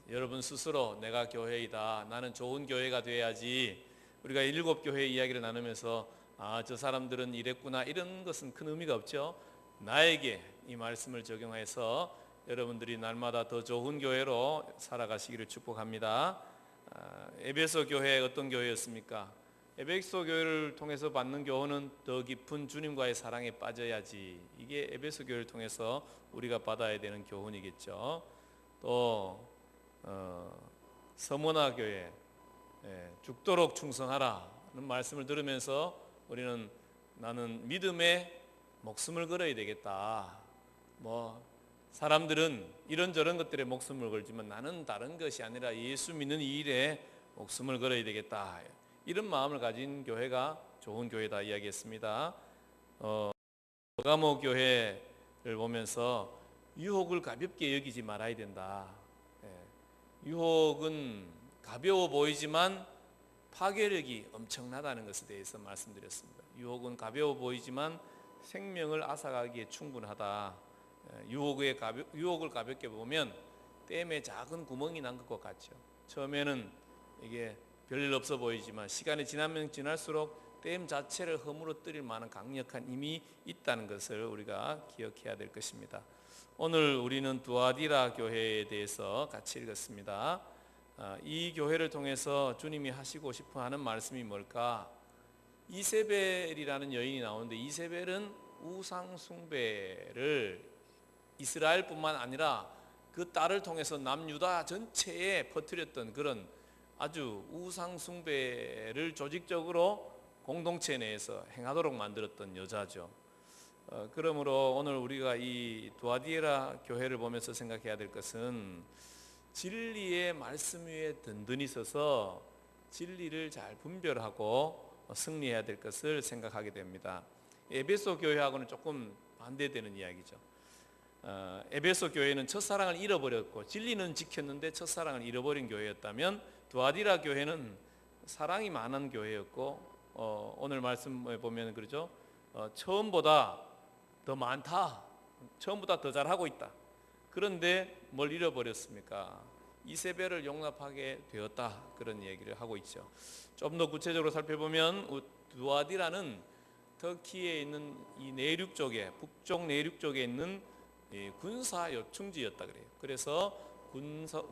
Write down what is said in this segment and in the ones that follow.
여러분 스스로 내가 교회이다, 나는 좋은 교회가 돼야지, 우리가 7교회 이야기를 나누면서 저 사람들은 이랬구나, 이런 것은 큰 의미가 없죠. 나에게 이 말씀을 적용해서 여러분들이 날마다 더 좋은 교회로 살아가시기를 축복합니다. 에베소 교회 어떤 교회였습니까? 에베소 교회를 통해서 받는 교훈은 더 깊은 주님과의 사랑에 빠져야지, 이게 에베소 교회를 통해서 우리가 받아야 되는 교훈이겠죠. 또 서머나 교회, 죽도록 충성하라는 말씀을 들으면서 우리는 나는 믿음에 목숨을 걸어야 되겠다. 사람들은 이런저런 것들에 목숨을 걸지만 나는 다른 것이 아니라 예수 믿는 이 일에 목숨을 걸어야 되겠다. 이런 마음을 가진 교회가 좋은 교회다 이야기했습니다. 버가모 교회를 보면서 유혹을 가볍게 여기지 말아야 된다. 유혹은 가벼워 보이지만 파괴력이 엄청나다는 것에 대해서 말씀드렸습니다. 유혹은 가벼워 보이지만 생명을 앗아가기에 충분하다. 유혹을 가볍게 보면 댐에 작은 구멍이 난 것과 같죠. 처음에는 이게 별일 없어 보이지만 시간이 지나면 지날수록 댐 자체를 허물어뜨릴 만한 강력한 힘이 있다는 것을 우리가 기억해야 될 것입니다. 오늘 우리는 두아디라 교회에 대해서 같이 읽었습니다. 이 교회를 통해서 주님이 하시고 싶어 하는 말씀이 뭘까? 이세벨이라는 여인이 나오는데, 이세벨은 우상 숭배를 이스라엘뿐만 아니라 그 딸을 통해서 남유다 전체에 퍼뜨렸던 그런 아주 우상 숭배를 조직적으로 공동체 내에서 행하도록 만들었던 여자죠. 그러므로 오늘 우리가 이 두아디라 교회를 보면서 생각해야 될 것은 진리의 말씀 위에 든든히 서서 진리를 잘 분별하고 승리해야 될 것을 생각하게 됩니다. 에베소 교회하고는 조금 반대되는 이야기죠. 에베소 교회는 첫사랑을 잃어버렸고 진리는 지켰는데 첫사랑을 잃어버린 교회였다면, 두아디라 교회는 사랑이 많은 교회였고 오늘 말씀에 보면 그러죠. 처음보다 더 많다, 처음보다 더 잘하고 있다. 그런데 뭘 잃어버렸습니까? 이세벨을 용납하게 되었다, 그런 얘기를 하고 있죠. 좀 더 구체적으로 살펴보면 두아디라는 터키에 있는 이 내륙 쪽에, 북쪽 내륙 쪽에 있는 군사 요충지였다 그래요. 그래서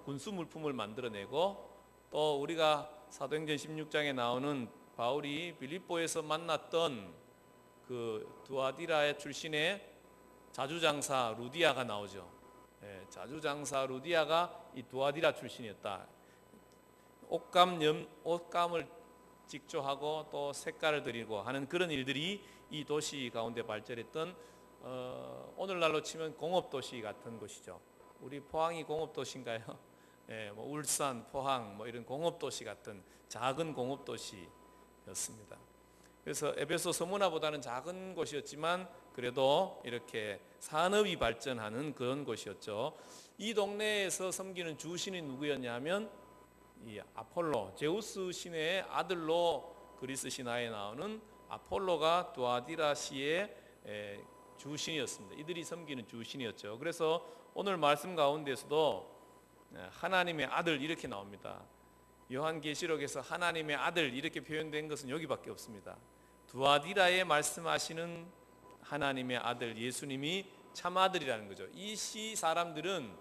군수 물품을 만들어내고, 또 우리가 사도행전 16장에 나오는 바울이 빌립보에서 만났던 그 두아디라의 출신의 자주장사 루디아가 나오죠. 자주장사 루디아가 이 두아디라 출신이었다. 옷감을 직조하고 또 색깔을 드리고 하는 그런 일들이 이 도시 가운데 발전했던 오늘날로 치면 공업도시 같은 곳이죠. 우리 포항이 공업도시인가요? 울산, 포항 이런 공업도시 같은 작은 공업도시였습니다. 그래서 에베소 서문화보다는 작은 곳이었지만 그래도 이렇게 산업이 발전하는 그런 곳이었죠. 이 동네에서 섬기는 주신이 누구였냐 하면 이 아폴로, 제우스 신의 아들로 그리스 신화에 나오는 아폴로가 두아디라시의 주신이었습니다. 이들이 섬기는 주신이었죠. 그래서 오늘 말씀 가운데서도 하나님의 아들 이렇게 나옵니다. 요한계시록에서 하나님의 아들 이렇게 표현된 것은 여기밖에 없습니다. 두아디라에 말씀하시는 하나님의 아들 예수님이 참 아들이라는 거죠. 이 시 사람들은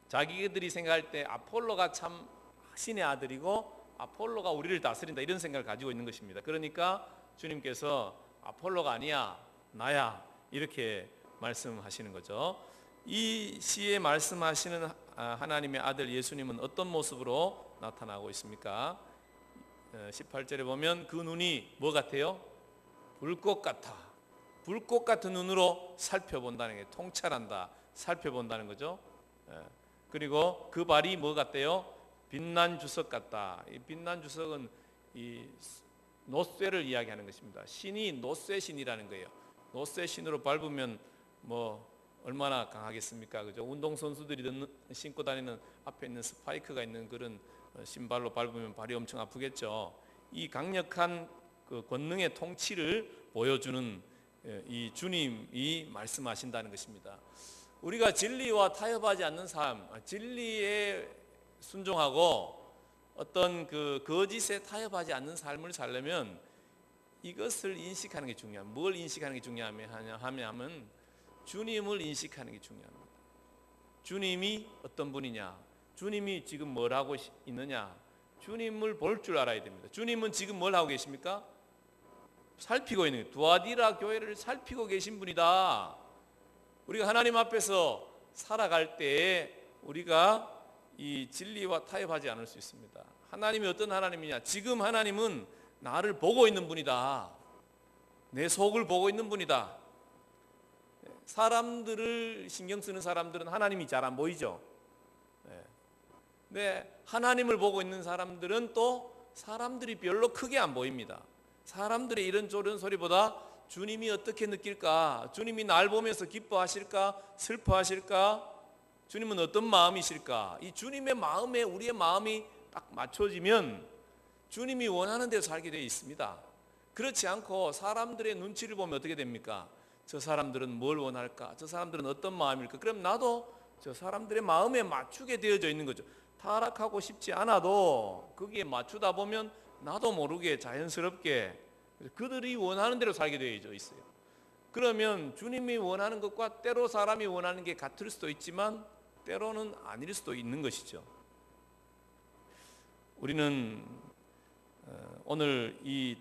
자기들이 생각할 때 아폴로가 참 신의 아들이고 아폴로가 우리를 다스린다, 이런 생각을 가지고 있는 것입니다. 그러니까 주님께서 아폴로가 아니야, 나야, 이렇게 말씀하시는 거죠. 이 시에 말씀하시는 하나님의 아들 예수님은 어떤 모습으로 나타나고 있습니까? 18절에 보면 그 눈이 뭐 같아요? 불꽃 같아. 불꽃 같은 눈으로 살펴본다는 게, 통찰한다, 살펴본다는 거죠. 그리고 그 발이 뭐 같대요? 빛난 주석 같다. 이 빛난 주석은 이 노쇠를 이야기하는 것입니다. 신이 노쇠신이라는 거예요. 노쇠신으로 밟으면 얼마나 강하겠습니까? 그죠? 운동선수들이 신고 다니는 앞에 있는 스파이크가 있는 그런 신발로 밟으면 발이 엄청 아프겠죠. 이 강력한 그 권능의 통치를 보여주는 이 주님이 말씀하신다는 것입니다. 우리가 진리와 타협하지 않는 삶, 진리에 순종하고 어떤 그 거짓에 타협하지 않는 삶을 살려면 이것을 인식하는 게 중요합니다. 뭘 인식하는 게 중요하냐면 주님을 인식하는 게 중요합니다. 주님이 어떤 분이냐, 주님이 지금 뭘 하고 있느냐, 주님을 볼 줄 알아야 됩니다. 주님은 지금 뭘 하고 계십니까? 살피고 있는 거예요. 두아디라 교회를 살피고 계신 분이다. 우리가 하나님 앞에서 살아갈 때에 우리가 이 진리와 타협하지 않을 수 있습니다. 하나님이 어떤 하나님이냐? 지금 하나님은 나를 보고 있는 분이다. 내 속을 보고 있는 분이다. 사람들을 신경 쓰는 사람들은 하나님이 잘 안 보이죠. 근데 하나님을 보고 있는 사람들은 또 사람들이 별로 크게 안 보입니다. 사람들의 이런저런 소리보다 주님이 어떻게 느낄까? 주님이 날 보면서 기뻐하실까? 슬퍼하실까? 주님은 어떤 마음이실까? 이 주님의 마음에 우리의 마음이 딱 맞춰지면 주님이 원하는 대로 살게 되어 있습니다. 그렇지 않고 사람들의 눈치를 보면 어떻게 됩니까? 저 사람들은 뭘 원할까? 저 사람들은 어떤 마음일까? 그럼 나도 저 사람들의 마음에 맞추게 되어져 있는 거죠. 타락하고 싶지 않아도 거기에 맞추다 보면 나도 모르게 자연스럽게 그들이 원하는 대로 살게 되어 있어요. 그러면 주님이 원하는 것과 때로 사람이 원하는 게 같을 수도 있지만 때로는 아닐 수도 있는 것이죠. 우리는 오늘 이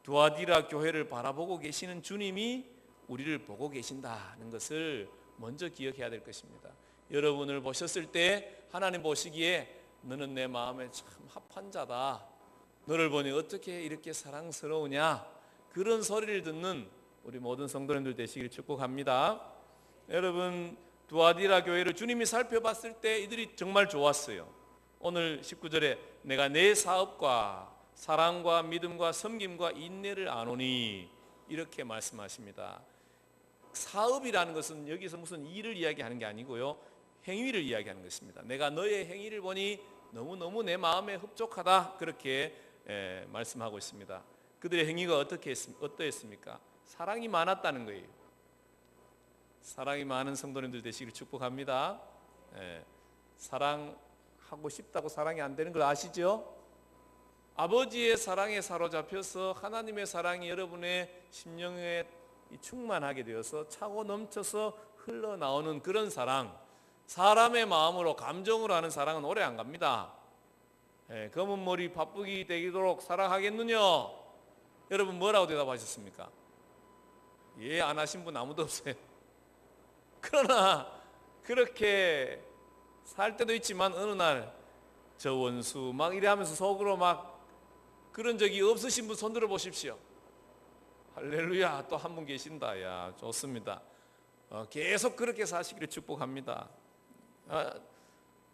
두아디라 교회를 바라보고 계시는 주님이 우리를 보고 계신다는 것을 먼저 기억해야 될 것입니다. 여러분을 보셨을 때 하나님 보시기에 너는 내 마음에 참 합한 자다. 너를 보니 어떻게 이렇게 사랑스러우냐. 그런 소리를 듣는 우리 모든 성도님들 되시길 축복합니다. 여러분, 두아디라 교회를 주님이 살펴봤을 때 이들이 정말 좋았어요. 오늘 19절에 내가 내 사업과 사랑과 믿음과 섬김과 인내를 아노니 이렇게 말씀하십니다. 사업이라는 것은 여기서 무슨 일을 이야기하는 게 아니고요, 행위를 이야기하는 것입니다. 내가 너의 행위를 보니 너무너무 내 마음에 흡족하다, 그렇게 말씀하고 있습니다. 그들의 행위가 어떠했습니까? 사랑이 많았다는 거예요. 사랑이 많은 성도님들 되시길 축복합니다. 사랑하고 싶다고 사랑이 안 되는 걸 아시죠? 아버지의 사랑에 사로잡혀서 하나님의 사랑이 여러분의 심령에 충만하게 되어서 차고 넘쳐서 흘러나오는 그런 사랑, 사람의 마음으로 감정으로 하는 사랑은 오래 안 갑니다. 검은 머리 바쁘기 되도록 사랑하겠느냐? 여러분 뭐라고 대답하셨습니까? 예, 안 하신 분 아무도 없어요. 그러나 그렇게 살 때도 있지만 어느 날 저 원수 막 이래 하면서 속으로 막 그런 적이 없으신 분 손 들어 보십시오. 할렐루야, 또 한 분 계신다. 야, 좋습니다. 계속 그렇게 사시기를 축복합니다.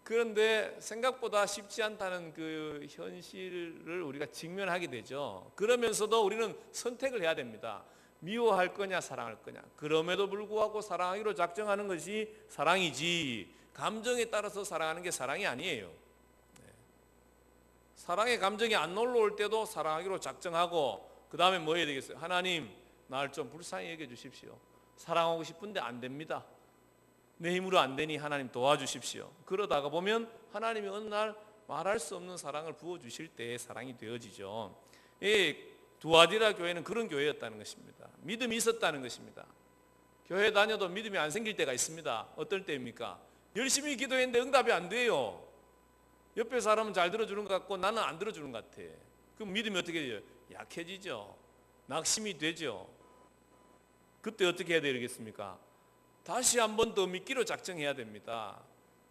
그런데 생각보다 쉽지 않다는 그 현실을 우리가 직면하게 되죠. 그러면서도 우리는 선택을 해야 됩니다. 미워할 거냐 사랑할 거냐. 그럼에도 불구하고 사랑하기로 작정하는 것이 사랑이지, 감정에 따라서 사랑하는 게 사랑이 아니에요. 사랑의 감정이 안 올라올 때도 사랑하기로 작정하고 그 다음에 뭐 해야 되겠어요? 하나님, 나를 좀 불쌍히 여겨주십시오. 사랑하고 싶은데 안 됩니다. 내 힘으로 안 되니 하나님 도와주십시오. 그러다가 보면 하나님이 어느 날 말할 수 없는 사랑을 부어주실 때 사랑이 되어지죠. 이 두아디라 교회는 그런 교회였다는 것입니다. 믿음이 있었다는 것입니다. 교회 다녀도 믿음이 안 생길 때가 있습니다. 어떨 때입니까? 열심히 기도했는데 응답이 안 돼요. 옆에 사람은 잘 들어주는 것 같고 나는 안 들어주는 것 같아. 그럼 믿음이 어떻게 돼요? 약해지죠. 낙심이 되죠. 그때 어떻게 해야 되겠습니까? 다시 한 번 더 믿기로 작정해야 됩니다.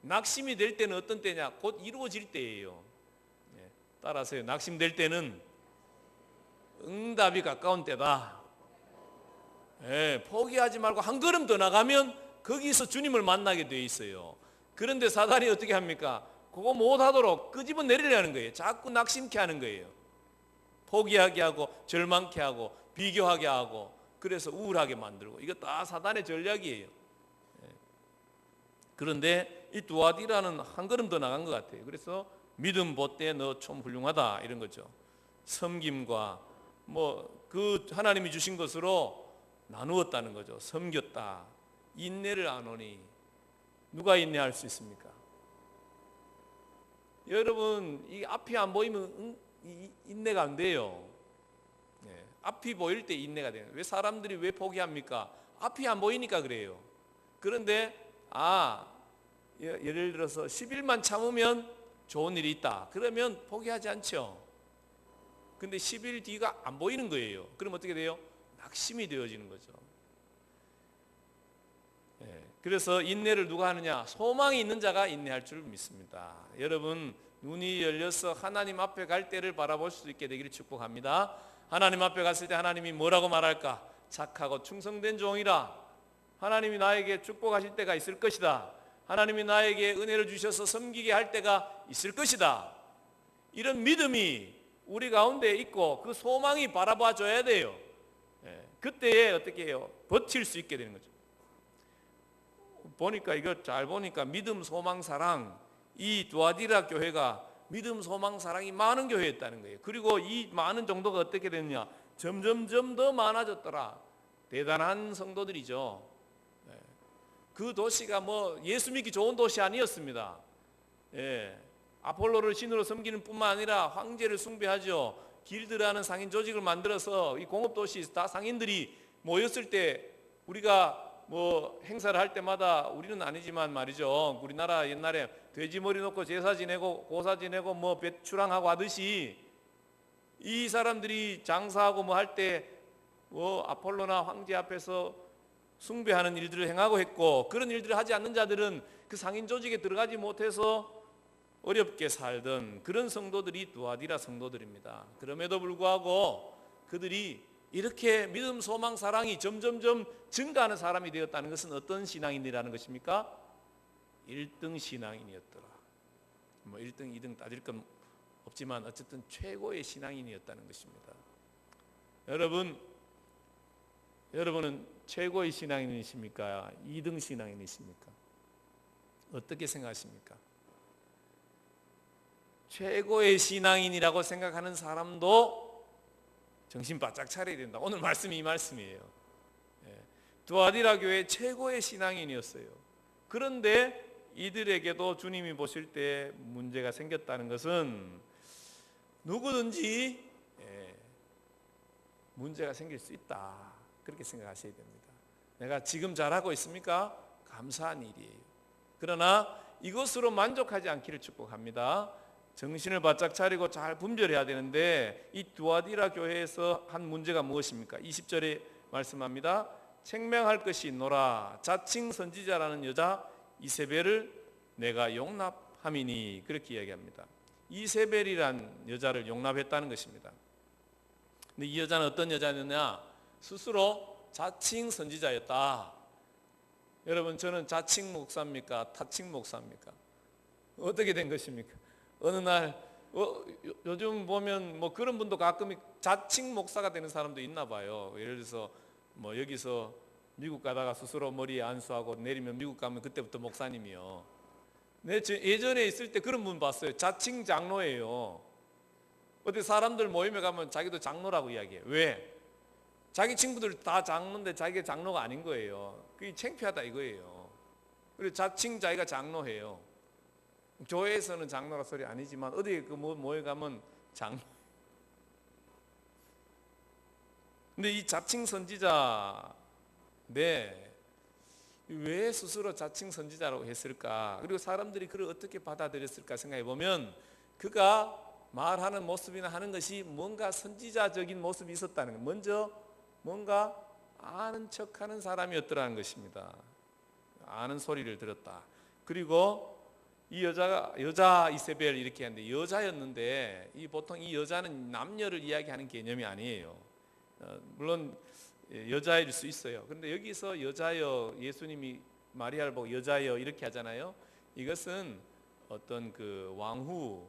낙심이 될 때는 어떤 때냐? 곧 이루어질 때예요. 따라서요, 낙심될 때는 응답이 가까운 때다. 포기하지 말고 한 걸음 더 나가면 거기서 주님을 만나게 돼 있어요. 그런데 사단이 어떻게 합니까? 그거 못하도록 끄집어 내리려는 거예요. 자꾸 낙심케 하는 거예요. 포기하게 하고 절망케 하고 비교하게 하고 그래서 우울하게 만들고, 이거 다 사단의 전략이에요. 그런데 이 두아디라는 한 걸음 더 나간 것 같아요. 그래서 믿음 보때 너 좀 훌륭하다, 이런 거죠. 섬김과 그 하나님이 주신 것으로 나누었다는 거죠. 섬겼다. 인내를 안 오니, 누가 인내할 수 있습니까? 여러분, 이 앞이 안 보이면 인내가 안 돼요. 앞이 보일 때 인내가 돼요. 왜 사람들이 왜 포기합니까? 앞이 안 보이니까 그래요. 그런데 예를 들어서 10일만 참으면 좋은 일이 있다. 그러면 포기하지 않죠. 근데 10일 뒤가 안 보이는 거예요. 그럼 어떻게 돼요? 낙심이 되어지는 거죠. 그래서 인내를 누가 하느냐? 소망이 있는 자가 인내할 줄 믿습니다. 여러분, 눈이 열려서 하나님 앞에 갈 때를 바라볼 수 있게 되기를 축복합니다. 하나님 앞에 갔을 때 하나님이 뭐라고 말할까? 착하고 충성된 종이라. 하나님이 나에게 축복하실 때가 있을 것이다. 하나님이 나에게 은혜를 주셔서 섬기게 할 때가 있을 것이다. 이런 믿음이 우리 가운데 있고 그 소망이 바라봐 줘야 돼요. 그때에 어떻게 해요? 버틸 수 있게 되는 거죠. 보니까 이거 잘 보니까 믿음, 소망, 사랑, 이 두아디라 교회가 믿음, 소망, 사랑이 많은 교회였다는 거예요. 그리고 이 많은 정도가 어떻게 됐냐? 점점점 더 많아졌더라. 대단한 성도들이죠. 그 도시가 뭐 예수 믿기 좋은 도시 아니었습니다. 아폴로를 신으로 섬기는 뿐만 아니라 황제를 숭배하죠. 길드라는 상인 조직을 만들어서 이 공업도시 다 상인들이 모였을 때 우리가 뭐 행사를 할 때마다 우리는 아니지만 말이죠. 우리나라 옛날에 돼지 머리 놓고 제사 지내고 고사 지내고 뭐 배추랑하고 하듯이 이 사람들이 장사하고 뭐 할 때 뭐 아폴로나 황제 앞에서 숭배하는 일들을 행하고 했고, 그런 일들을 하지 않는 자들은 그 상인 조직에 들어가지 못해서 어렵게 살던 그런 성도들이 두아디라 성도들입니다. 그럼에도 불구하고 그들이 이렇게 믿음, 소망, 사랑이 점점점 증가하는 사람이 되었다는 것은 어떤 신앙인이라는 것입니까? 1등 신앙인이었더라. 뭐 1등, 2등 따질 건 없지만 어쨌든 최고의 신앙인이었다는 것입니다. 여러분은 최고의 신앙인이십니까? 2등 신앙인이십니까? 어떻게 생각하십니까? 최고의 신앙인이라고 생각하는 사람도 정신 바짝 차려야 된다. 오늘 말씀이 이 말씀이에요. 두아디라 교회 최고의 신앙인이었어요. 그런데 이들에게도 주님이 보실 때 문제가 생겼다는 것은 누구든지 문제가 생길 수 있다. 그렇게 생각하셔야 됩니다. 내가 지금 잘하고 있습니까? 감사한 일이에요. 그러나 이것으로 만족하지 않기를 축복합니다. 정신을 바짝 차리고 잘 분별해야 되는데 이 두아디라 교회에서 한 문제가 무엇입니까? 20절에 말씀합니다. 책명할 것이 있노라. 자칭 선지자라는 여자 이세벨을 내가 용납함이니, 그렇게 이야기합니다. 이세벨이란 여자를 용납했다는 것입니다. 근데 이 여자는 어떤 여자였느냐? 스스로 자칭 선지자였다. 여러분, 저는 자칭 목사입니까? 타칭 목사입니까? 어떻게 된 것입니까? 어느 날 요즘 보면 뭐 그런 분도 가끔 자칭 목사가 되는 사람도 있나 봐요. 예를 들어서 뭐 여기서 미국 가다가 스스로 머리에 안수하고 내리면 미국 가면 그때부터 목사님이요. 예전에 있을 때 그런 분 봤어요. 자칭 장로예요. 어디 사람들 모임에 가면 자기도 장로라고 이야기해요. 왜? 자기 친구들 다 장로인데 자기가 장로가 아닌 거예요. 그게 창피하다 이거예요. 그리고 자칭 자기가 장로해요. 교회에서는 장로라 소리 아니지만 어디 그 모에 가면 장로. 근데 이 자칭 선지자, 왜 스스로 자칭 선지자라고 했을까? 그리고 사람들이 그를 어떻게 받아들였을까 생각해 보면 그가 말하는 모습이나 하는 것이 뭔가 선지자적인 모습이 있었다는 거예요. 먼저 뭔가 아는 척하는 사람이었더라는 것입니다. 아는 소리를 들었다. 그리고 이 여자 이세벨 이렇게 하는데 여자였는데 보통 이 여자는 남녀를 이야기하는 개념이 아니에요. 물론 여자일 수 있어요. 그런데 여기서 여자여, 예수님이 마리아를 보고 여자여 이렇게 하잖아요. 이것은 어떤 그 왕후,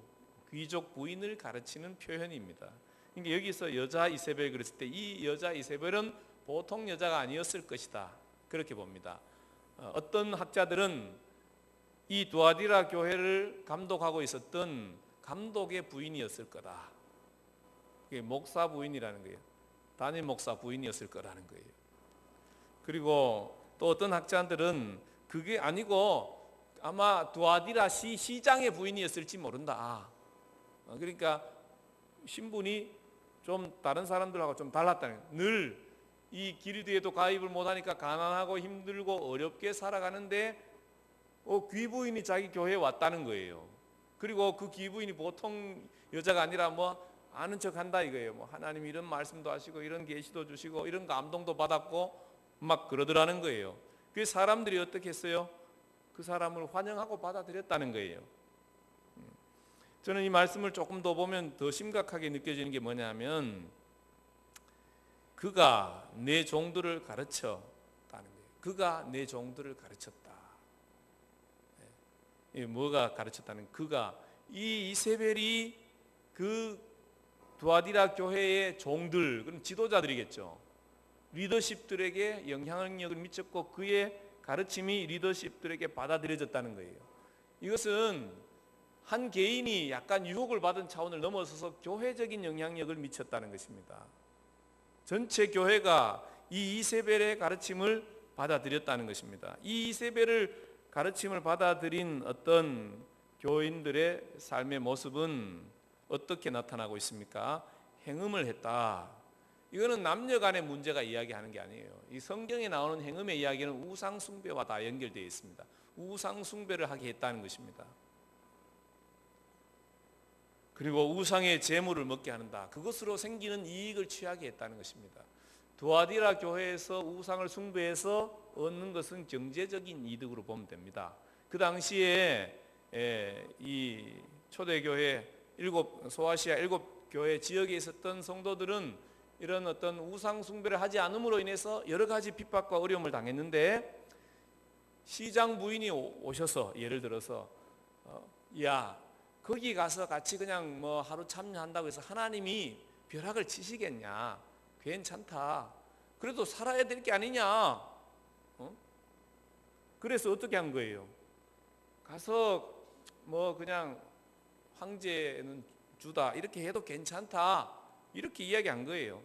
귀족 부인을 가르치는 표현입니다. 그러니까 여기서 여자 이세벨 그랬을 때 이 여자 이세벨은 보통 여자가 아니었을 것이다. 그렇게 봅니다. 어떤 학자들은 이 두아디라 교회를 감독하고 있었던 감독의 부인이었을 거다. 그게 목사 부인이라는 거예요. 담임 목사 부인이었을 거라는 거예요. 그리고 또 어떤 학자들은 그게 아니고 아마 두아디라 시장의 부인이었을지 모른다. 그러니까 신분이 좀 다른 사람들하고 좀 달랐다는 거예요. 늘 이 기리드에도 가입을 못하니까 가난하고 힘들고 어렵게 살아가는데 귀부인이 자기 교회에 왔다는 거예요. 그리고 그 귀부인이 보통 여자가 아니라 뭐 아는 척한다 이거예요. 뭐 하나님 이런 말씀도 하시고 이런 계시도 주시고 이런 감동도 받았고 막 그러더라는 거예요. 그 사람들이 어떻게 했어요? 그 사람을 환영하고 받아들였다는 거예요. 저는 이 말씀을 조금 더 보면 더 심각하게 느껴지는 게 뭐냐면 그가 내 종들을 가르쳤다는 거예요. 그가 내 종들을 가르쳤다. 뭐가 가르쳤다는 그가 이 이세벨이 그 두아디라 교회의 종들, 그럼 지도자들이겠죠. 리더십들에게 영향력을 미쳤고 그의 가르침이 리더십들에게 받아들여졌다는 거예요. 이것은 한 개인이 약간 유혹을 받은 차원을 넘어서서 교회적인 영향력을 미쳤다는 것입니다. 전체 교회가 이 이세벨의 가르침을 받아들였다는 것입니다. 이 이세벨을 가르침을 받아들인 어떤 교인들의 삶의 모습은 어떻게 나타나고 있습니까? 행음을 했다. 이거는 남녀 간의 문제가 이야기하는 게 아니에요. 이 성경에 나오는 행음의 이야기는 우상 숭배와 다 연결되어 있습니다. 우상 숭배를 하게 했다는 것입니다. 그리고 우상의 재물을 먹게 한다. 그것으로 생기는 이익을 취하게 했다는 것입니다. 두아디라 교회에서 우상을 숭배해서 얻는 것은 경제적인 이득으로 보면 됩니다. 그 당시에 이 초대교회 소아시아 7교회 지역에 있었던 성도들은 이런 어떤 우상 숭배를 하지 않음으로 인해서 여러 가지 핍박과 어려움을 당했는데 시장 부인이 오셔서 예를 들어서 야 거기 가서 같이 그냥 뭐 하루 참여한다고 해서 하나님이 벼락을 치시겠냐? 괜찮다. 그래도 살아야 될 게 아니냐? 그래서 어떻게 한 거예요? 가서 뭐 그냥 황제는 주다 이렇게 해도 괜찮다 이렇게 이야기한 거예요.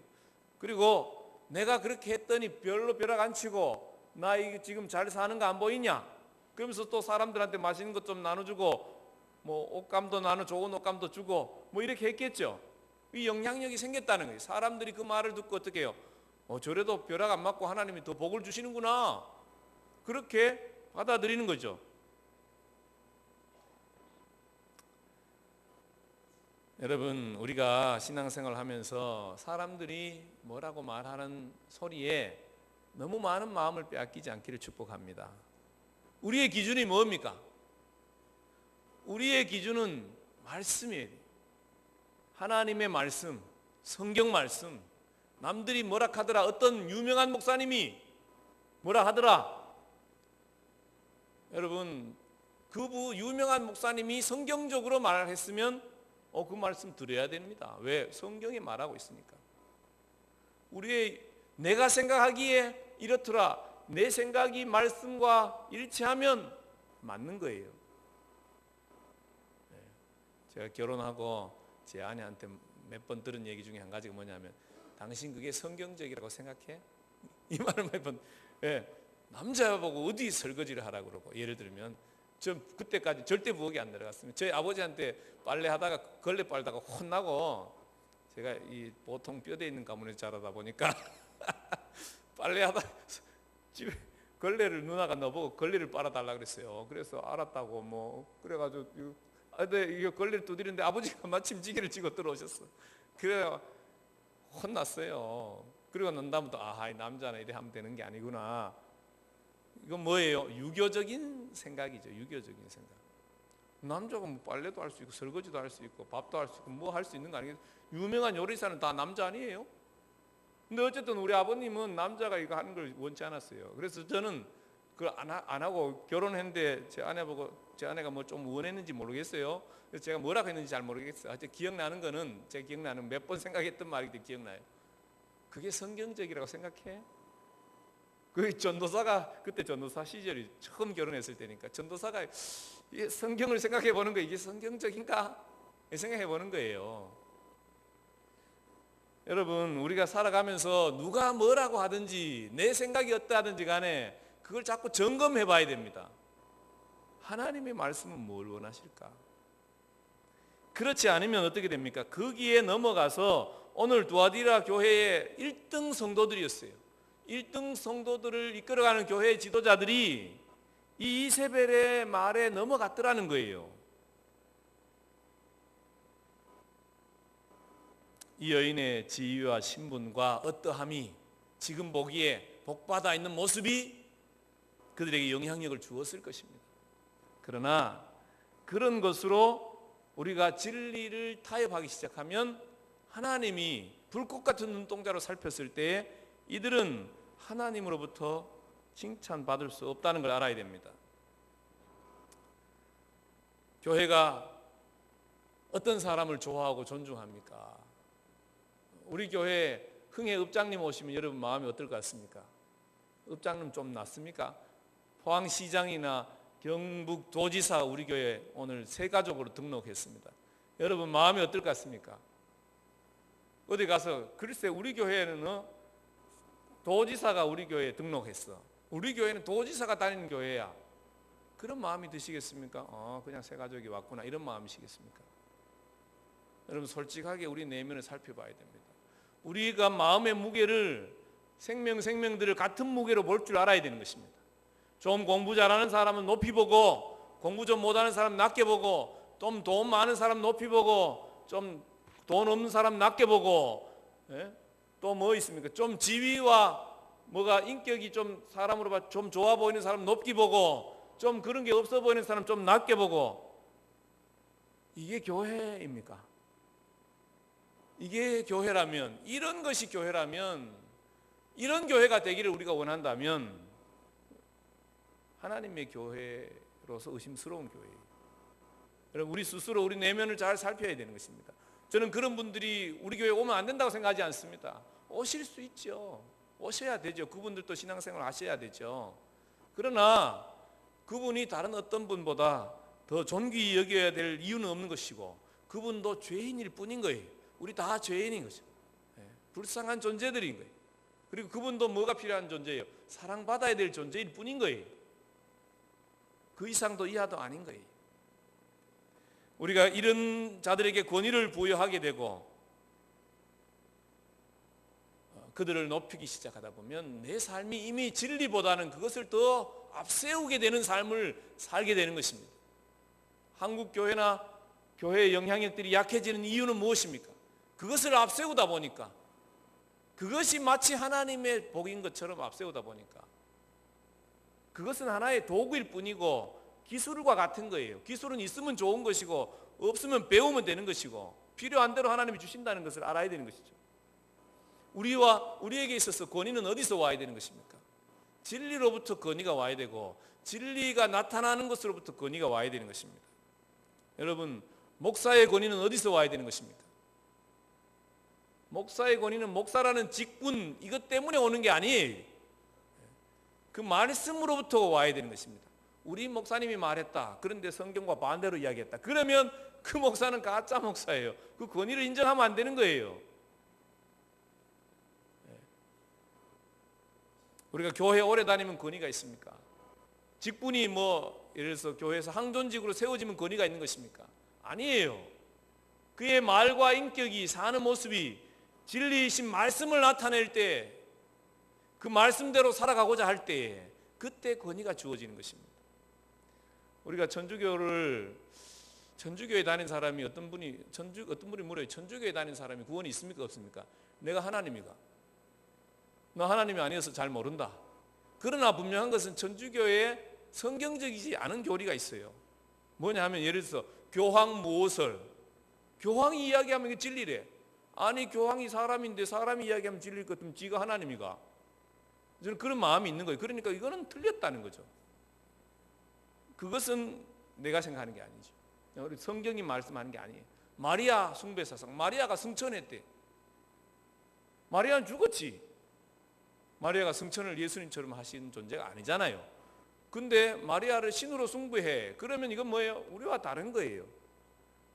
그리고 내가 그렇게 했더니 별로 벼락 안 치고 나 이거 지금 잘 사는 거 안 보이냐? 그러면서 또 사람들한테 맛있는 것 좀 나눠주고 뭐 옷감도 나눠 좋은 옷감도 주고 뭐 이렇게 했겠죠. 이 영향력이 생겼다는 거예요. 사람들이 그 말을 듣고 어떻게 해요? 저래도 벼락 안 맞고 하나님이 더 복을 주시는구나. 그렇게 받아들이는 거죠. 여러분 우리가 신앙생활을 하면서 사람들이 뭐라고 말하는 소리에 너무 많은 마음을 빼앗기지 않기를 축복합니다. 우리의 기준이 뭡니까? 우리의 기준은 말씀이에요. 하나님의 말씀, 성경 말씀. 남들이 뭐라 하더라. 어떤 유명한 목사님이 뭐라 하더라. 여러분 그 유명한 목사님이 성경적으로 말을 했으면 그 말씀 들어야 됩니다. 왜? 성경이 말하고 있으니까. 내가 생각하기에 이렇더라. 내 생각이 말씀과 일치하면 맞는 거예요. 제가 결혼하고 제 아내한테 몇 번 들은 얘기 중에 한 가지가 뭐냐면 당신 그게 성경적이라고 생각해? 이 말을 몇 번 남자 보고 어디 설거지를 하라고 그러고 예를 들면 전 그때까지 절대 부엌에 안 들어갔습니다. 저희 아버지한테 빨래하다가 걸레 빨다가 혼나고 제가 이 보통 뼈대 있는 가문에서 자라다 보니까 빨래하다 집에 걸레를 누나가 넣어보고 걸레를 빨아달라 그랬어요. 그래서 알았다고 뭐 그래가지고 근데 이거 걸레를 두드리는데 아버지가 마침 지게를 쥐고 들어오셨어. 그래 혼났어요. 그리고 난 다음부터 이 남자는 이래 하면 되는 게 아니구나. 이건 뭐예요? 유교적인 생각이죠. 유교적인 생각. 남자가 뭐 빨래도 할 수 있고 설거지도 할 수 있고 밥도 할 수 있고 뭐 할 수 있는 거 아니겠어요? 유명한 요리사는 다 남자 아니에요? 근데 어쨌든 우리 아버님은 남자가 이거 하는 걸 원치 않았어요. 그래서 저는 그걸 안 하고 결혼했는데 제 아내가 뭐 좀 원했는지 모르겠어요. 그래서 제가 뭐라고 했는지 잘 모르겠어요. 하여튼 기억나는 거는 제가 기억나는 몇 번 생각했던 말이 기억나요. 그게 성경적이라고 생각해? 그 전도사가 그때 전도사 시절이 처음 결혼했을 때니까 전도사가 성경을 생각해 보는 거 이게 성경적인가? 생각해 보는 거예요. 여러분 우리가 살아가면서 누가 뭐라고 하든지 내 생각이 어떠하든지 간에 그걸 자꾸 점검해 봐야 됩니다. 하나님의 말씀은 뭘 원하실까? 그렇지 않으면 어떻게 됩니까? 거기에 넘어가서 오늘 두아디라 교회의 1등 성도들이었어요. 1등 성도들을 이끌어가는 교회 지도자들이 이 이세벨의 말에 넘어갔더라는 거예요. 이 여인의 지위와 신분과 어떠함이 지금 보기에 복받아 있는 모습이 그들에게 영향력을 주었을 것입니다. 그러나 그런 것으로 우리가 진리를 타협하기 시작하면 하나님이 불꽃 같은 눈동자로 살폈을 때 이들은 하나님으로부터 칭찬받을 수 없다는 걸 알아야 됩니다. 교회가 어떤 사람을 좋아하고 존중합니까? 우리 교회 흥해 읍장님 오시면 여러분 마음이 어떨 것 같습니까? 읍장님 좀 낫습니까? 포항시장이나 경북도지사 우리 교회 오늘 새 가족으로 등록했습니다. 여러분 마음이 어떨 것 같습니까? 어디 가서 글쎄 우리 교회는 도지사가 우리 교회에 등록했어. 우리 교회는 도지사가 다니는 교회야. 그런 마음이 드시겠습니까? 그냥 새 가족이 왔구나 이런 마음이시겠습니까? 여러분 솔직하게 우리 내면을 살펴봐야 됩니다. 우리가 마음의 무게를 생명들을 같은 무게로 볼 줄 알아야 되는 것입니다. 좀 공부 잘하는 사람은 높이 보고, 공부 좀 못하는 사람 낮게 보고, 좀 돈 많은 사람 높이 보고, 좀 돈 없는 사람 낮게 보고, 또 뭐 있습니까? 좀 지위와 뭐가 인격이 좀 사람으로 봐 좀 좋아 보이는 사람 높게 보고, 좀 그런 게 없어 보이는 사람 좀 낮게 보고, 이게 교회입니까? 이게 교회라면, 이런 것이 교회라면, 이런 교회가 되기를 우리가 원한다면 하나님의 교회로서 의심스러운 교회예요. 여러분 우리 스스로 우리 내면을 잘 살펴야 되는 것입니다. 저는 그런 분들이 우리 교회에 오면 안 된다고 생각하지 않습니다. 오실 수 있죠. 오셔야 되죠. 그분들도 신앙생활 하셔야 되죠. 그러나 그분이 다른 어떤 분보다 더 존귀히 여겨야 될 이유는 없는 것이고 그분도 죄인일 뿐인 거예요. 우리 다 죄인인 거죠. 불쌍한 존재들인 거예요. 그리고 그분도 뭐가 필요한 존재예요? 사랑받아야 될 존재일 뿐인 거예요. 그 이상도 이하도 아닌 거예요. 우리가 이런 자들에게 권위를 부여하게 되고 그들을 높이기 시작하다 보면 내 삶이 이미 진리보다는 그것을 더 앞세우게 되는 삶을 살게 되는 것입니다. 한국 교회나 교회의 영향력들이 약해지는 이유는 무엇입니까? 그것을 앞세우다 보니까 그것이 마치 하나님의 복인 것처럼 앞세우다 보니까 그것은 하나의 도구일 뿐이고 기술과 같은 거예요. 기술은 있으면 좋은 것이고 없으면 배우면 되는 것이고 필요한 대로 하나님이 주신다는 것을 알아야 되는 것이죠. 우리에게 있어서 권위는 어디서 와야 되는 것입니까? 진리로부터 권위가 와야 되고 진리가 나타나는 것으로부터 권위가 와야 되는 것입니다. 여러분 목사의 권위는 어디서 와야 되는 것입니까? 목사의 권위는 목사라는 직분 이것 때문에 오는 게 아니에요. 그 말씀으로부터 와야 되는 것입니다. 우리 목사님이 말했다. 그런데 성경과 반대로 이야기했다. 그러면 그 목사는 가짜 목사예요. 그 권위를 인정하면 안 되는 거예요. 우리가 교회 오래 다니면 권위가 있습니까? 직분이 예를 들어서 교회에서 항존직으로 세워지면 권위가 있는 것입니까? 아니에요. 그의 말과 인격이 사는 모습이 진리이신 말씀을 나타낼 때 그 말씀대로 살아가고자 할 때에 그때 권위가 주어지는 것입니다. 우리가 천주교에 다닌 사람이 어떤 분이 물어요. 천주교에 다닌 사람이 구원이 있습니까 없습니까? 내가 하나님이가 너 하나님이 아니어서 잘 모른다. 그러나 분명한 것은 천주교에 성경적이지 않은 교리가 있어요. 뭐냐 하면 예를 들어서 교황무오설 교황이 이야기하면 이게 진리래. 아니 교황이 사람인데 사람이 이야기하면 진리일 것 같으면 지가 하나님이가. 저는 그런 마음이 있는 거예요. 그러니까 이거는 틀렸다는 거죠. 그것은 내가 생각하는 게 아니죠. 우리 성경이 말씀하는 게 아니에요. 마리아 숭배사상 마리아가 승천했대. 마리아는 죽었지. 마리아가 승천을 예수님처럼 하신 존재가 아니잖아요. 근데 마리아를 신으로 숭배해. 그러면 이건 뭐예요? 우리와 다른 거예요.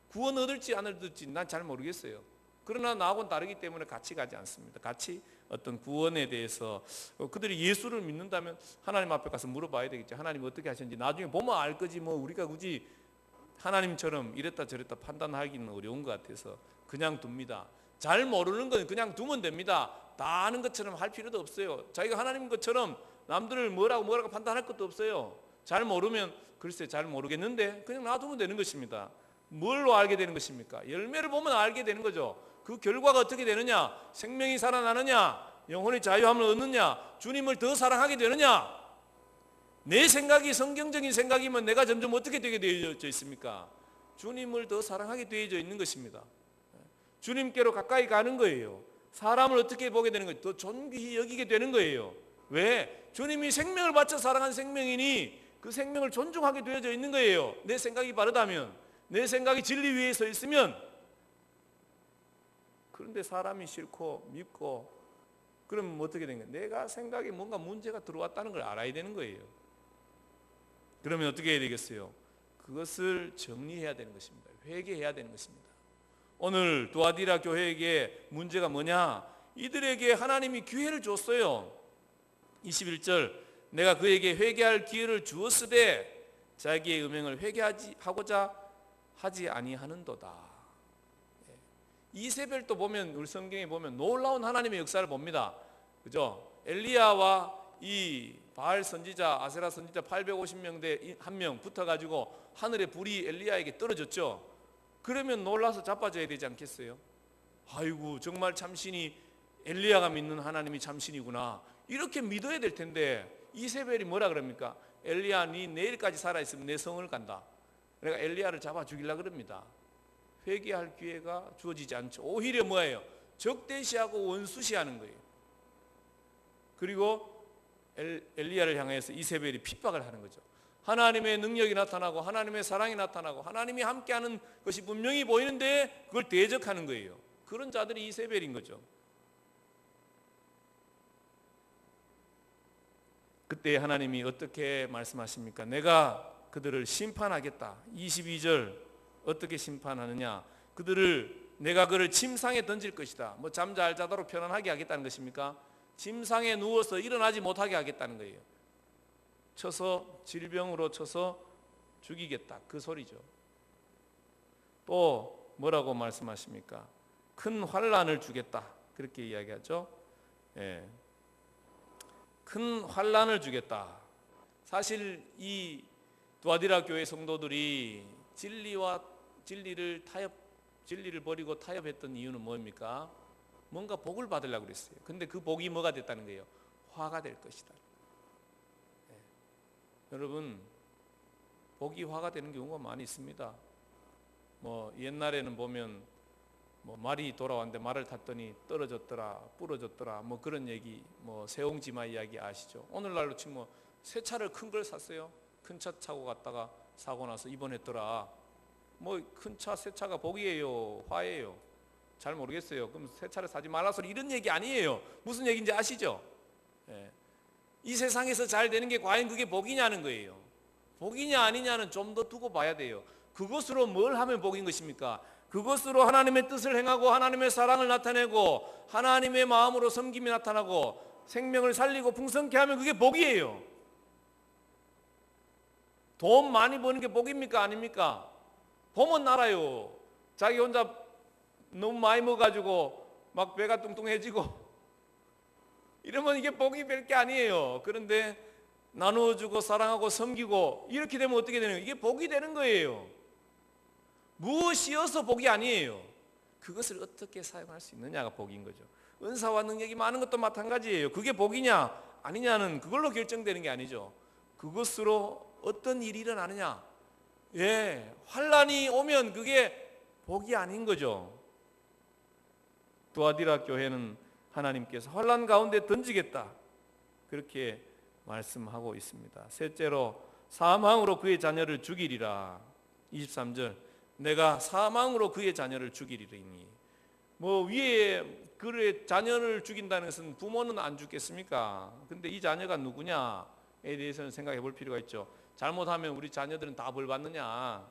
구원 얻을지 안 얻을지 난 잘 모르겠어요. 그러나 나하고는 다르기 때문에 같이 가지 않습니다. 같이 어떤 구원에 대해서 그들이 예수를 믿는다면 하나님 앞에 가서 물어봐야 되겠죠. 하나님 어떻게 하셨는지 나중에 보면 알 거지 뭐 우리가 굳이 하나님처럼 이랬다 저랬다 판단하기는 어려운 것 같아서 그냥 둡니다. 잘 모르는 건 그냥 두면 됩니다. 다 아는 것처럼 할 필요도 없어요. 자기가 하나님 것처럼 남들을 뭐라고 판단할 것도 없어요. 잘 모르면 글쎄 잘 모르겠는데 그냥 놔두면 되는 것입니다. 뭘로 알게 되는 것입니까? 열매를 보면 알게 되는 거죠. 그 결과가 어떻게 되느냐? 생명이 살아나느냐? 영혼의 자유함을 얻느냐? 주님을 더 사랑하게 되느냐? 내 생각이 성경적인 생각이면 내가 점점 어떻게 되게 되어져 있습니까? 주님을 더 사랑하게 되어져 있는 것입니다. 주님께로 가까이 가는 거예요. 사람을 어떻게 보게 되는 거예요? 더 존귀히 여기게 되는 거예요. 왜? 주님이 생명을 바쳐 사랑한 생명이니 그 생명을 존중하게 되어져 있는 거예요. 내 생각이 바르다면, 내 생각이 진리 위에 서 있으면. 그런데 사람이 싫고 밉고 그러면 어떻게 된 거예요? 내가 생각에 뭔가 문제가 들어왔다는 걸 알아야 되는 거예요. 그러면 어떻게 해야 되겠어요? 그것을 정리해야 되는 것입니다. 회개해야 되는 것입니다. 오늘 두아디라 교회에게 문제가 뭐냐? 이들에게 하나님이 기회를 줬어요. 21절 내가 그에게 회개할 기회를 주었으되 자기의 음행을 회개하고자 하지 아니하는도다. 이세벨도 보면 우리 성경에 보면 놀라운 하나님의 역사를 봅니다. 그죠? 엘리야와 이 바알 선지자, 아세라 선지자 850명대 한 명 붙어가지고 하늘의 불이 엘리야에게 떨어졌죠. 그러면 놀라서 자빠져야 되지 않겠어요? 아이고 정말 참신이 엘리야가 믿는 하나님이 참신이구나 이렇게 믿어야 될 텐데 이세벨이 뭐라 그럽니까? 엘리야 니 내일까지 살아있으면 내 성을 간다. 그러니까 엘리야를 잡아 죽이려고 그럽니다. 회개할 기회가 주어지지 않죠. 오히려 뭐예요? 적대시하고 원수시하는 거예요. 그리고 엘리야를 향해서 이세벨이 핍박을 하는 거죠. 하나님의 능력이 나타나고 하나님의 사랑이 나타나고 하나님이 함께하는 것이 분명히 보이는데 그걸 대적하는 거예요. 그런 자들이 이세벨인 거죠. 그때 하나님이 어떻게 말씀하십니까? 내가 그들을 심판하겠다. 22절 어떻게 심판하느냐? 내가 그를 침상에 던질 것이다. 뭐 잠 잘 자도록 편안하게 하겠다는 것입니까? 침상에 누워서 일어나지 못하게 하겠다는 거예요. 질병으로 쳐서 죽이겠다. 그 소리죠. 또 뭐라고 말씀하십니까? 큰 환난을 주겠다. 그렇게 이야기하죠. 예. 큰 환난을 주겠다. 사실 이 두아디라 교회 성도들이 진리를 버리고 타협했던 이유는 뭡니까? 뭔가 복을 받으려고 그랬어요. 근데 그 복이 뭐가 됐다는 거예요? 화가 될 것이다. 네. 여러분 복이 화가 되는 경우가 많이 있습니다. 뭐 옛날에는 보면 뭐 말이 돌아왔는데 말을 탔더니 떨어졌더라, 부러졌더라, 뭐 그런 얘기, 뭐 세옹지마 이야기 아시죠? 오늘날로 치면 새 차를 큰 걸 샀어요. 큰 차 타고 갔다가 사고 나서 입원했더라. 뭐 큰 차, 새 차가 복이에요, 화예요? 잘 모르겠어요. 그럼 새 차를 사지 말라서 이런 얘기 아니에요. 무슨 얘기인지 아시죠? 예. 이 세상에서 잘 되는 게 과연 그게 복이냐는 거예요. 복이냐 아니냐는 좀 더 두고 봐야 돼요. 그것으로 뭘 하면 복인 것입니까? 그것으로 하나님의 뜻을 행하고 하나님의 사랑을 나타내고 하나님의 마음으로 섬김이 나타나고 생명을 살리고 풍성케 하면 그게 복이에요. 돈 많이 버는 게 복입니까? 아닙니까? 보면 알아요. 자기 혼자 너무 많이 먹어가지고 막 배가 뚱뚱해지고 이러면 이게 복이 별 게 아니에요. 그런데 나누어주고 사랑하고 섬기고 이렇게 되면 어떻게 되는 거예요? 이게 복이 되는 거예요. 무엇이어서 복이 아니에요. 그것을 어떻게 사용할 수 있느냐가 복인 거죠. 은사와 능력이 많은 것도 마찬가지예요. 그게 복이냐 아니냐는 그걸로 결정되는 게 아니죠. 그것으로 어떤 일이 일어나느냐. 예, 환난이 오면 그게 복이 아닌 거죠. 두아디라 교회는 하나님께서 환난 가운데 던지겠다 그렇게 말씀하고 있습니다. 셋째로 사망으로 그의 자녀를 죽이리라. 23절 내가 사망으로 그의 자녀를 죽이리니 뭐 위에 그의 자녀를 죽인다는 것은 부모는 안 죽겠습니까? 근데 이 자녀가 누구냐에 대해서는 생각해 볼 필요가 있죠. 잘못하면 우리 자녀들은 다 벌 받느냐?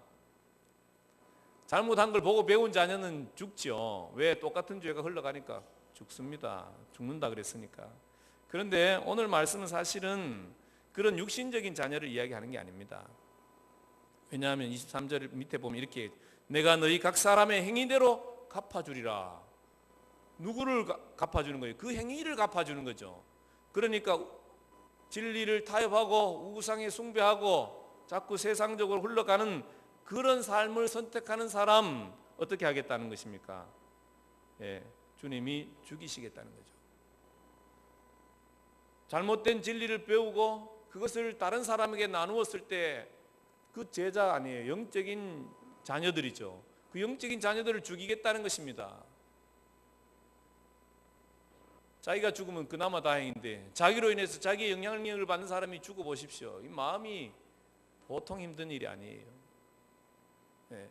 잘못한 걸 보고 배운 자녀는 죽죠. 왜? 똑같은 죄가 흘러가니까 죽습니다. 죽는다 그랬으니까. 그런데 오늘 말씀은 사실은 그런 육신적인 자녀를 이야기하는 게 아닙니다. 왜냐하면 23절 밑에 보면 이렇게 내가 너희 각 사람의 행위대로 갚아주리라. 누구를 갚아주는 거예요? 그 행위를 갚아주는 거죠. 그러니까 진리를 타협하고 우상에 숭배하고 자꾸 세상적으로 흘러가는 그런 삶을 선택하는 사람 어떻게 하겠다는 것입니까? 예, 주님이 죽이시겠다는 거죠. 잘못된 진리를 배우고 그것을 다른 사람에게 나누었을 때 그 제자 아니에요. 영적인 자녀들이죠. 그 영적인 자녀들을 죽이겠다는 것입니다. 자기가 죽으면 그나마 다행인데 자기로 인해서 자기의 영향력을 받는 사람이 죽어보십시오. 이 마음이 보통 힘든 일이 아니에요. 네.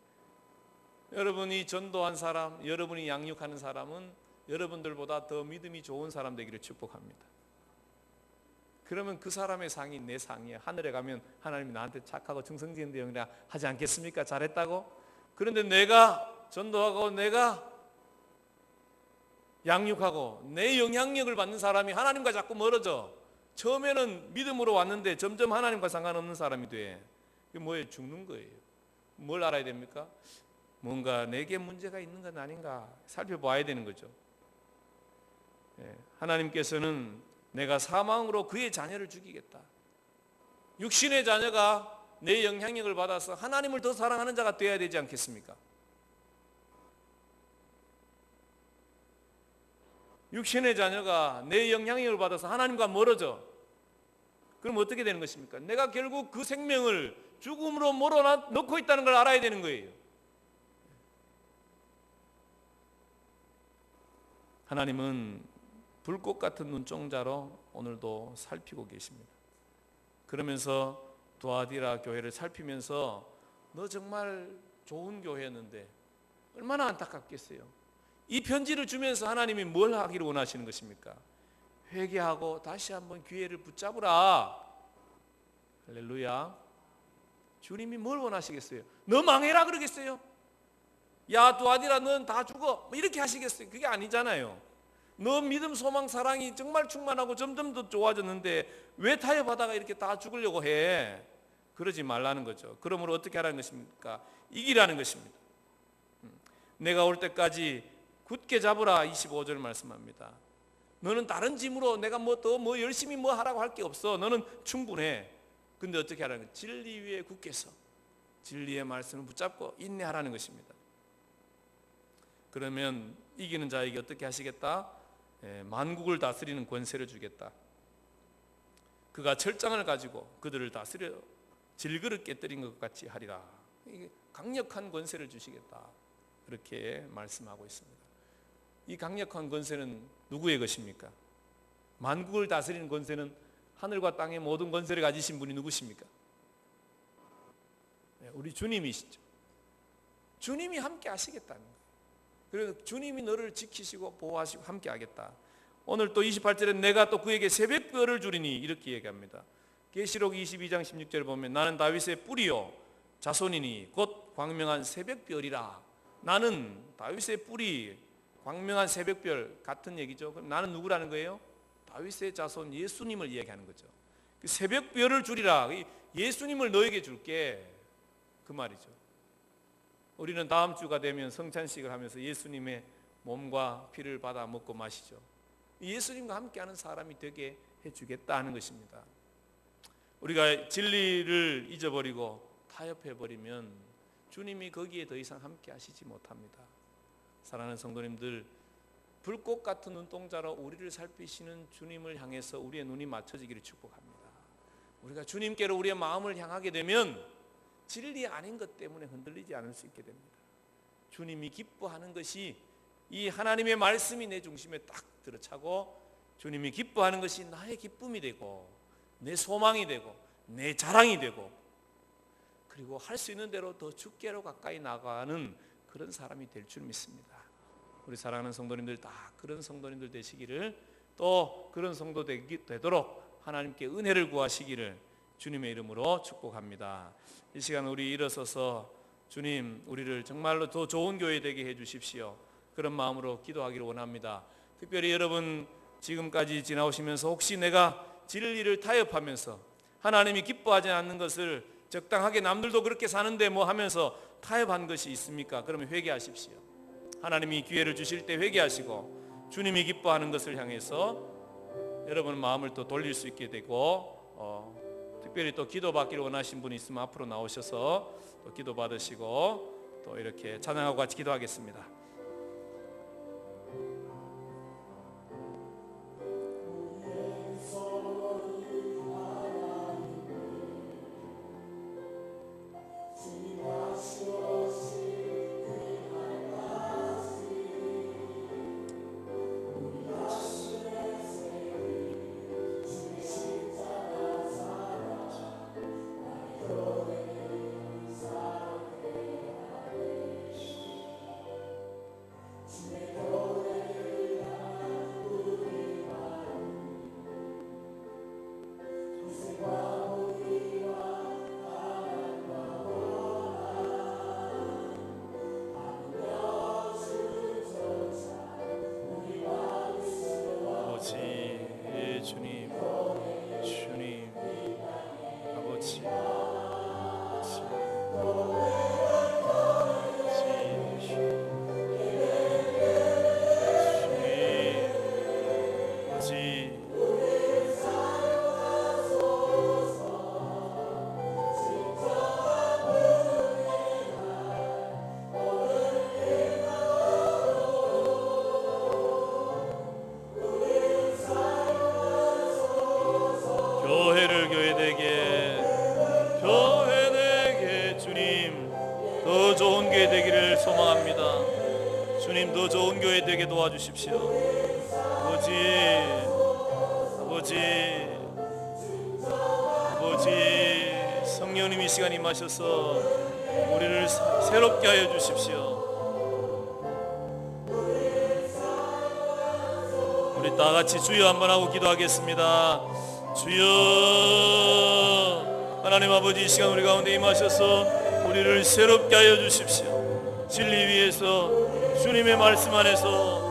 여러분이 전도한 사람, 여러분이 양육하는 사람은 여러분들보다 더 믿음이 좋은 사람 되기를 축복합니다. 그러면 그 사람의 상이 내 상이야. 하늘에 가면 하나님이 나한테 착하고 충성된 영이라 하지 않겠습니까? 잘했다고? 그런데 내가 전도하고 내가 양육하고 내 영향력을 받는 사람이 하나님과 자꾸 멀어져. 처음에는 믿음으로 왔는데 점점 하나님과 상관없는 사람이 돼. 그게 뭐예요? 죽는 거예요. 뭘 알아야 됩니까? 뭔가 내게 문제가 있는 건 아닌가 살펴봐야 되는 거죠. 하나님께서는 내가 사망으로 그의 자녀를 죽이겠다. 육신의 자녀가 내 영향력을 받아서 하나님을 더 사랑하는 자가 되어야 되지 않겠습니까? 육신의 자녀가 내 영향력을 받아서 하나님과 멀어져. 그럼 어떻게 되는 것입니까? 내가 결국 그 생명을 죽음으로 몰아넣고 있다는 걸 알아야 되는 거예요. 하나님은 불꽃 같은 눈동자로 오늘도 살피고 계십니다. 그러면서 두아디라 교회를 살피면서 너 정말 좋은 교회였는데 얼마나 안타깝겠어요. 이 편지를 주면서 하나님이 뭘 하기를 원하시는 것입니까? 회개하고 다시 한번 기회를 붙잡으라. 할렐루야. 주님이 뭘 원하시겠어요? 너 망해라 그러겠어요? 야 두아디라 넌 다 죽어 뭐 이렇게 하시겠어요? 그게 아니잖아요. 너 믿음 소망 사랑이 정말 충만하고 점점 더 좋아졌는데 왜 타협하다가 이렇게 다 죽으려고 해? 그러지 말라는 거죠. 그러므로 어떻게 하라는 것입니까? 이기라는 것입니다. 내가 올 때까지 굳게 잡으라. 25절 말씀합니다. 너는 다른 짐으로 내가 더 열심히 하라고 할 게 없어. 너는 충분해. 근데 어떻게 하라는 거예요? 진리 위에 굳게 서 진리의 말씀을 붙잡고 인내하라는 것입니다. 그러면 이기는 자에게 어떻게 하시겠다? 만국을 다스리는 권세를 주겠다. 그가 철장을 가지고 그들을 다스려 질그릇 깨뜨린 것 같이 하리라. 강력한 권세를 주시겠다. 그렇게 말씀하고 있습니다. 이 강력한 권세는 누구의 것입니까? 만국을 다스리는 권세는 하늘과 땅의 모든 권세를 가지신 분이 누구십니까? 우리 주님이시죠. 주님이 함께 하시겠다는 거예요. 그래서 주님이 너를 지키시고 보호하시고 함께 하겠다. 오늘 또 28절에 내가 또 그에게 새벽별을 주리니 이렇게 얘기합니다. 계시록 22장 16절에 보면 나는 다윗의 뿌리요 자손이니 곧 광명한 새벽별이라. 나는 다윗의 뿌리 광명한 새벽별 같은 얘기죠. 그럼 나는 누구라는 거예요? 다윗의 자손 예수님을 이야기하는 거죠. 그 새벽별을 주리라. 예수님을 너에게 줄게. 그 말이죠. 우리는 다음 주가 되면 성찬식을 하면서 예수님의 몸과 피를 받아 먹고 마시죠. 예수님과 함께하는 사람이 되게 해주겠다 하는 것입니다. 우리가 진리를 잊어버리고 타협해버리면 주님이 거기에 더 이상 함께 하시지 못합니다. 사랑하는 성도님들, 불꽃 같은 눈동자로 우리를 살피시는 주님을 향해서 우리의 눈이 맞춰지기를 축복합니다. 우리가 주님께로 우리의 마음을 향하게 되면 진리 아닌 것 때문에 흔들리지 않을 수 있게 됩니다. 주님이 기뻐하는 것이 이 하나님의 말씀이 내 중심에 딱 들어차고 주님이 기뻐하는 것이 나의 기쁨이 되고 내 소망이 되고 내 자랑이 되고 그리고 할 수 있는 대로 더 주께로 가까이 나가는 그런 사람이 될 줄 믿습니다. 우리 사랑하는 성도님들 다 그런 성도님들 되시기를 또 그런 성도 되도록 하나님께 은혜를 구하시기를 주님의 이름으로 축복합니다. 이 시간 우리 일어서서 주님, 우리를 정말로 더 좋은 교회 되게 해주십시오. 그런 마음으로 기도하기를 원합니다. 특별히 여러분 지금까지 지나오시면서 혹시 내가 진리를 타협하면서 하나님이 기뻐하지 않는 것을 적당하게 남들도 그렇게 사는데 뭐 하면서 타협한 것이 있습니까? 그러면 회개하십시오. 하나님이 기회를 주실 때 회개하시고 주님이 기뻐하는 것을 향해서 여러분 마음을 또 돌릴 수 있게 되고, 특별히 또 기도받기를 원하신 분이 있으면 앞으로 나오셔서 또 기도받으시고 또 이렇게 찬양하고 같이 기도하겠습니다. 주님, 주님, 아버지, 더 좋은 교회 되기를 소망합니다. 주님, 더 좋은 교회 되게 도와주십시오. 아버지, 아버지, 아버지, 성령님 이 시간 임하셔서 우리를 새롭게 하여 주십시오. 우리 다 같이 주여 한번 하고 기도하겠습니다. 주여, 하나님 아버지, 이 시간 우리 가운데 임하셔서 우리를 새롭게 하여 주십시오. 진리 위에서, 주님의 말씀 안에서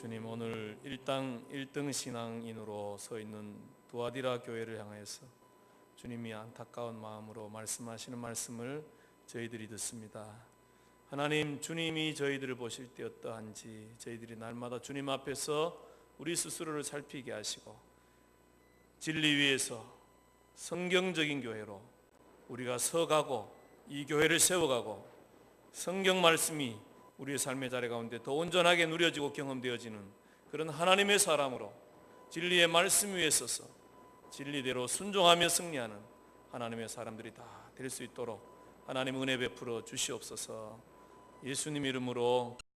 주님, 오늘 일당 1등 신앙인으로 서 있는 두아디라 교회를 향해서 주님이 안타까운 마음으로 말씀하시는 말씀을 저희들이 듣습니다. 하나님, 주님이 저희들을 보실 때 어떠한지 저희들이 날마다 주님 앞에서 우리 스스로를 살피게 하시고 진리 위에서 성경적인 교회로 우리가 서가고 이 교회를 세워가고 성경 말씀이 우리의 삶의 자리 가운데 더 온전하게 누려지고 경험되어지는 그런 하나님의 사람으로 진리의 말씀 위에 서서 진리대로 순종하며 승리하는 하나님의 사람들이 다 될 수 있도록 하나님 은혜 베풀어 주시옵소서. 예수님 이름으로